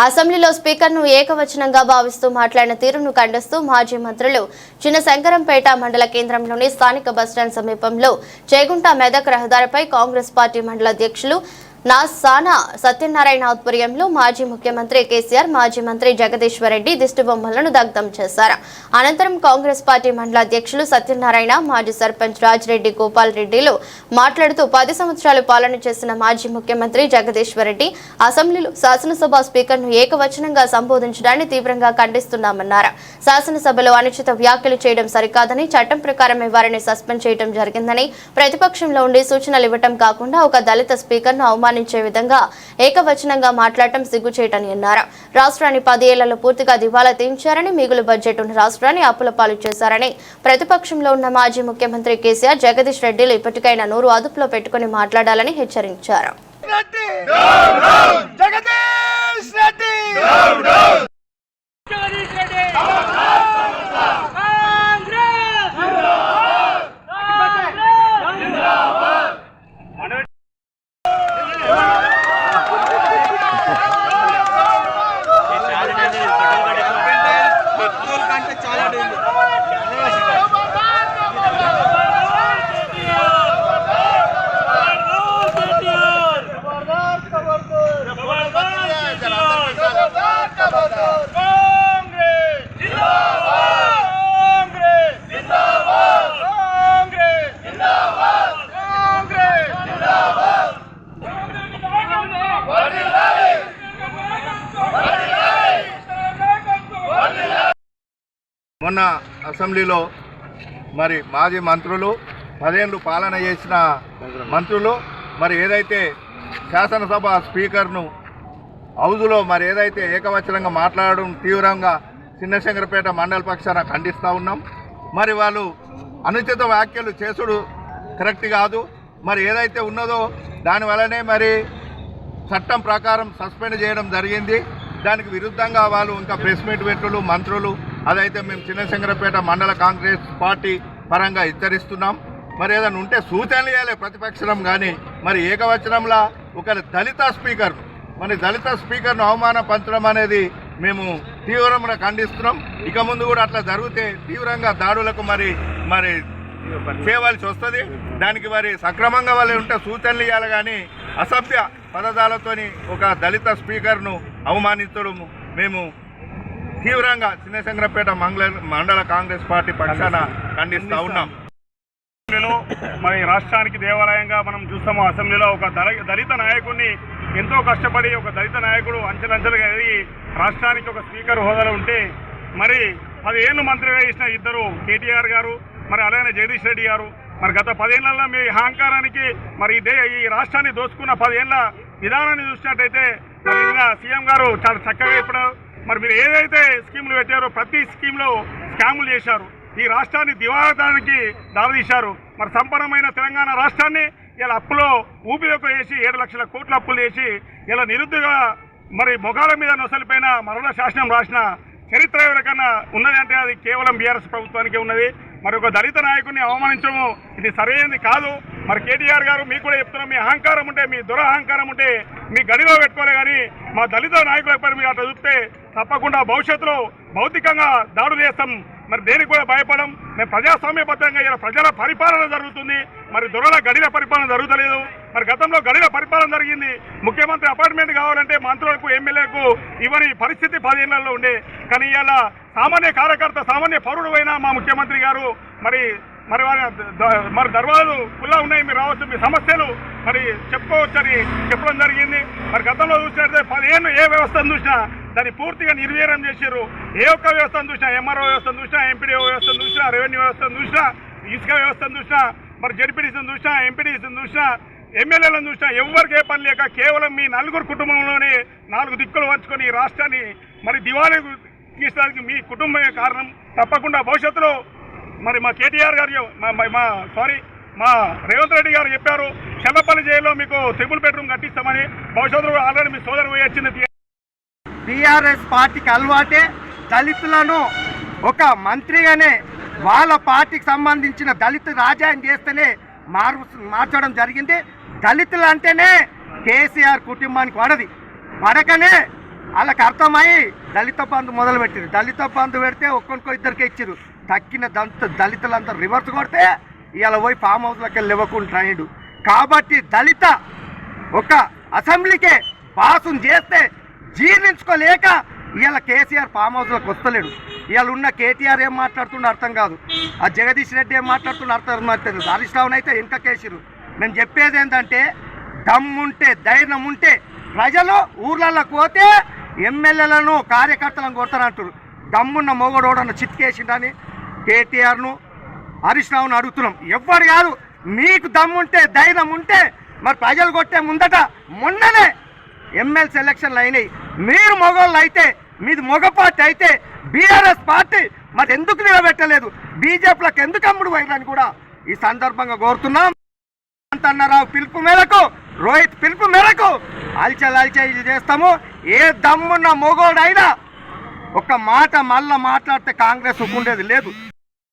అసెంబ్లీలో స్పీకర్ను ఏకవచనంగా భావిస్తూ మాట్లాడిన తీరును ఖండిస్తూ మాజీ మంత్రులు చిన్నశంకరంపేట మండల కేంద్రంలోని స్థానిక బస్టాండ్ సమీపంలో చేగుంట మెదక్ రహదారిపై కాంగ్రెస్ పార్టీ మండల అధ్యక్షులు నాసానా సత్యనారాయణ ఆధ్వర్యంలో మాజీ ముఖ్యమంత్రి కేసీఆర్, మాజీ మంత్రి జగదీశ్వర్ రెడ్డి దిష్టిబొమ్మలను దగ్ధం చేశారు. అనంతరం కాంగ్రెస్ పార్టీ మండల అధ్యక్షులు సత్యనారాయణ, మాజీ సర్పంచ్ రాజిరెడ్డి గోపాల్ రెడ్డిలు మాట్లాడుతూ 10 సంవత్సరాలు పాలన చేసిన మాజీ ముఖ్యమంత్రి జగదీశ్వర్ రెడ్డి అసెంబ్లీలో శాసనసభ స్పీకర్ను ఏకవచనంగా సంబోధించడాన్ని తీవ్రంగా ఖండిస్తున్నామన్నారు. శాసనసభలో అనుచిత వ్యాఖ్యలు చేయడం సరికాదని, చట్టం ప్రకారమే వారిని సస్పెండ్ చేయడం జరిగిందని, ప్రతిపక్షంలో ఉండి సూచనలు ఇవ్వటం కాకుండా ఒక దళిత స్పీకర్ను అవమానించే విధంగా ఏకవచనంగా మాట్లాడటం సిగ్గుచేటని అన్నారు. రాష్ట్రాన్ని 10 ఏళ్లలో పూర్తిగా దివాలా తీయించారని, మిగులు బడ్జెట్ ఉన్న రాష్ట్రాన్ని అప్పుల పాలు చేశారని, ప్రతిపక్షంలో ఉన్న మాజీ ముఖ్యమంత్రి కేసీఆర్, జగదీష్ రెడ్డిలు ఇప్పటికైనా నోరు అదుపులో పెట్టుకుని మాట్లాడాలని హెచ్చరించారు. మొన్న అసెంబ్లీలో మరి మాజీ మంత్రులు 10 ఏళ్ళు పాలన చేసిన మంత్రులు మరి ఏదైతే శాసనసభ స్పీకర్ను హౌజులో మరి ఏదైతే ఏకవచనంగా మాట్లాడడం తీవ్రంగా చిన్నశంకరపేట మండల పక్షాన ఖండిస్తూ ఉన్నాం. మరి వాళ్ళు అనుచిత వ్యాఖ్యలు చేసుడు కరెక్ట్ కాదు. మరి ఏదైతే ఉన్నదో దానివల్లనే మరి చట్టం ప్రకారం సస్పెండ్ చేయడం జరిగింది. దానికి విరుద్ధంగా వాళ్ళు ఇంకా ప్రెస్ మీట్ పెట్టులు మంత్రులు అదైతే మేము చిన్నశంకరపేట మండల కాంగ్రెస్ పార్టీ పరంగా హెచ్చరిస్తున్నాం. మరి ఏదైనా ఉంటే సూచనలు ఇవ్వాలి ప్రతిపక్షం, కానీ మరి ఏకవచనంలో ఒక దళిత స్పీకర్ను అవమానపరచడం అనేది మేము తీవ్రంగా ఖండిస్తున్నాం. ఇక ముందు కూడా అట్లా జరిగితే తీవ్రంగా దాడులకు మరి చేయవలసి వస్తుంది. దానికి మరి సక్రమంగా వాళ్ళు ఉంటే సూచనలు ఇవ్వాలి, కానీ అసభ్య పదజాలతోని ఒక దళిత స్పీకర్ను అవమానించడం మేము తీవ్రంగా చిన్నశంకరపేట మండల కాంగ్రెస్ పార్టీ పక్షాన ఖండిస్తూ ఉన్నాం. మరి రాష్ట్రానికి దేవాలయంగా మనం చూస్తాము. అసెంబ్లీలో ఒక దళిత నాయకుడిని ఎంతో కష్టపడి ఒక దళిత నాయకుడు అంచెలంచెలుగా ఎదిగి రాష్ట్రానికి ఒక స్పీకర్ హోదాలో ఉంటే మరి 10 ఏళ్ళు మంత్రిగా చేసిన ఇద్దరు కేటీఆర్ గారు, మరి అలాగే జగదీష్ రెడ్డి గారు, మరి గత 10 ఏళ్లలో మీ అహంకారానికి మరి ఈ రాష్ట్రాన్ని దోచుకున్న 10 ఏళ్ల విధానాన్ని చూసినట్టయితే మరి ఇంకా సీఎం గారు చాలా చక్కగా ఇప్పుడు మరి మీరు ఏదైతే స్కీములు పెట్టారో ప్రతి స్కీమ్లో స్కాములు చేశారు. ఈ రాష్ట్రాన్ని దివాళానికి దారితీశారు. మరి సంపన్నమైన తెలంగాణ రాష్ట్రాన్ని ఇలా అప్పులో ఊపిలోకి వేసి 7 లక్షల కోట్ల అప్పులు చేసి ఇలా నిరుద్యోగ మరి మొగాల మీద నొసలిపోయిన మరణ శాసనం రాసిన చరిత్ర ఎవరికన్నా ఉన్నది అంటే అది కేవలం బీఆర్ఎస్ ప్రభుత్వానికే ఉన్నది. మరి ఒక దళిత నాయకుడిని అవమానించడము ఇది సరైనది కాదు. మరి కేటీఆర్ గారు మీకు కూడా చెప్తున్నాం, మీ అహంకారం ఉంటే, మీ దురహంకారం ఉంటే మీ గడిలో పెట్టుకోలే, కానీ మా దళిత నాయకులపై మీరు అట్లా చూస్తే తప్పకుండా భవిష్యత్తులో భౌతికంగా దాడులు చేస్తాం. మరి దేనికి కూడా భయపడం. మేము ప్రజాస్వామ్యబద్ధంగా ఇలా ప్రజల పరిపాలన జరుగుతుంది. మరి దొరల గడిల పరిపాలన జరుగుతలేదు. మరి గతంలో గడిల పరిపాలన జరిగింది. ముఖ్యమంత్రి అపాయింట్మెంట్ కావాలంటే మంత్రులకు, ఎమ్మెల్యేలకు ఇవన్నీ పరిస్థితి 10 ఏళ్లలో ఉండే. కానీ ఇలా సామాన్య కార్యకర్త, సామాన్య పౌరుడు అయినా మా ముఖ్యమంత్రి గారు మరి దర్వాజాలు కుల్లా ఉన్నాయి, మీరు రావచ్చు, మీ సమస్యలు మరి చెప్పుకోవచ్చని చెప్పడం జరిగింది. మరి గతంలో చూసినట్లయితే 10 ఏళ్ళు ఏ వ్యవస్థను చూసినా దాన్ని పూర్తిగా నిర్వీర్యం చేశారు. ఏ ఒక్క వ్యవస్థను చూసినా, ఎంఆర్ఓ వ్యవస్థను చూసినా, ఎంపీడీఓ వ్యవస్థను చూసినా, రెవెన్యూ వ్యవస్థను చూసినా, ఇసుక వ్యవస్థను చూసినా, మరి జడ్పీటీసీని చూసినా, ఎంపీడీసీని చూసినా, ఎమ్మెల్యేలను చూసినా ఎవరికి ఏ పని లేక కేవలం మీ 4 కుటుంబంలోనే 4 దిక్కులు వంచుకొని ఈ రాష్ట్రాన్ని మరి దివాళీ తీసడానికి మీ కుటుంబమే కారణం. తప్పకుండా భవిష్యత్తులో మరి మా కేటీఆర్ గారు మా రేవంత్ రెడ్డి గారు చెప్పారు, చెల్లపల్లి జైల్లో మీకు 3 బెడ్రూమ్ కట్టిస్తామని. భవిష్యత్తులో ఆల్రెడీ మీ సోదరు పోయి వచ్చింది. టీఆర్ఎస్ పార్టీకి అలవాటే దళితులను ఒక మంత్రిగానే వాళ్ళ పార్టీకి సంబంధించిన దళిత రాజాయం చేస్తేనే మార్చడం జరిగింది. దళితులు అంటేనే కేసీఆర్ కుటుంబానికి పడకనే వాళ్ళకి అర్థమయ్యి దళిత బంధు మొదలు పెట్టిరు. దళిత బంధు పెడితే ఒక్కొక్కో ఇద్దరికి ఇచ్చిరు. తక్కిన దళితులందరూ రివర్స్ కొడితే ఇవాళ పోయి ఫామ్ హౌస్లోకి వెళ్ళి ఇవ్వకుండా అయ్యాడు. కాబట్టి దళిత ఒక అసెంబ్లీకే పాసును చేస్తే జీర్ణించుకోలేక ఇవాళ కేసీఆర్ ఫామ్ హౌస్లోకి వస్తలేడు. ఇవాళ ఉన్న కేటీఆర్ ఏం మాట్లాడుతుండో అర్థం కాదు, ఆ జగదీష్ రెడ్డి ఏం మాట్లాడుతుండో అర్థం హరీష్ రావును అయితే ఇంకా కేసీరు. నేను చెప్పేది ఏంటంటే దమ్ముంటే ధైర్యం ఉంటే ప్రజలు ఊర్లలోకి పోతే ఎమ్మెల్యేలను కార్యకర్తలను కొడతారంటారు. దమ్మున్న మొగడోడన్న చిట్కేసిండని కేటీఆర్ను హరీష్ రావును అడుగుతున్నాం. ఎవ్వరు కాదు, మీకు దమ్ముంటే ధైర్యం ఉంటే మరి ప్రజలు కొట్టే ముందట మొన్ననే ఎమ్మెల్సీ ఎలక్షన్లు అయినాయి. మీరు మొగోళ్ళు అయితే, మీది మొగ పార్టీ అయితే బీఆర్ఎస్ పార్టీ మరి ఎందుకు నిలబెట్టలేదు, బీజేపీలకు ఎందుకు అమ్ముడు పోయిందని కూడా ఈ సందర్భంగా కోరుతున్నాం. అన్నరావు పిలుపు మేరకు, రోహిత్ పిలుపు మేరకు అల్చల్ చేస్తాము. ఏ దమ్మున్న మొగోడైనా ఒక మాట మళ్ళా మాట్లాడితే కాంగ్రెస్ ఒప్పుకుండేది లేదు.